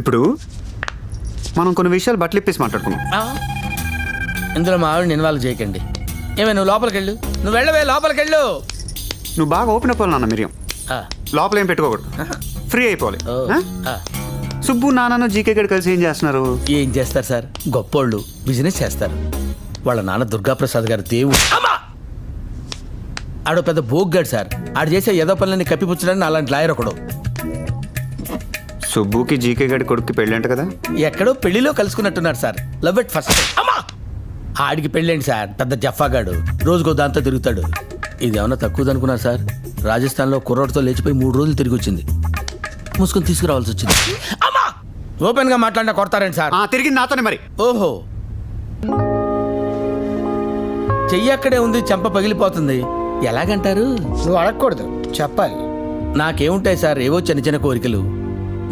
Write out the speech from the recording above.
ఇప్పుడు మనం కొన్ని విషయాలు బట్టలు ఇప్పేసి మాట్లాడుకున్నాం. ఇందులో మా ఆవిడని ఇన్వాల్వ్ చేయకండి. ఏమే నువ్వు లోపలికి వెళ్ళు, నువ్వు వెళ్ళవే లోపలికి వెళ్ళు. నువ్వు బాగా ఓపెన్ అయిపోవాలి నాన్న. మిరియం ఆ, లోపల ఏం పెట్టుకోకూడదు, ఫ్రీ అయిపోవాలి. ఓ, ఆ? ఆ. సుబ్బు నాన్న జీకే గడి కలిసి ఏం చేస్తున్నారు? ఏం చేస్తారు సార్, గొప్పోళ్ళు బిజినెస్ చేస్తారు. వాళ్ళ నాన్న దుర్గాప్రసాద్ గారు దేవుడు. అమ్మా! ఆడో పెద్ద బోగ్గాడు సార్. ఆడు చేసే ఏదో పనులని కప్పిపుచ్చడానికి అలాంటి లాయర్ ఒకడు. సుబ్బుకి జీకే గడి కొడుక్కి పెళ్ళంట కదా? ఎక్కడో పెళ్లిలో కలుసుకున్నట్టున్నారు సార్. Love at first. అమ్మా! ఆడికి పెళ్ళండి సార్, పెద్ద జఫాగాడు. రోజుకో దాంతో తిరుగుతాడు. ఇదేమన్నా తక్కువదనుకున్నారు సార్. రాజస్థాన్లో కుర్రోడ్తో లేచిపోయి 3 రోజులు తిరిగి వచ్చింది. మూసుకొని తీసుకురావాల్సి వచ్చింది. అమ్మా! ఓపెన్ గా మాట్లాడినా కొడతారండి సార్. తిరిగి నాతోనే మరి. ఓహో, చెయ్యి అక్కడే ఉంది, చెంప పగిలిపోతుంది. ఎలాగంటారు? నువ్వు అడగకూడదు, చెప్పాలి. నాకేముంటాయి సార్, ఏవో చిన్న చిన్న కోరికలు.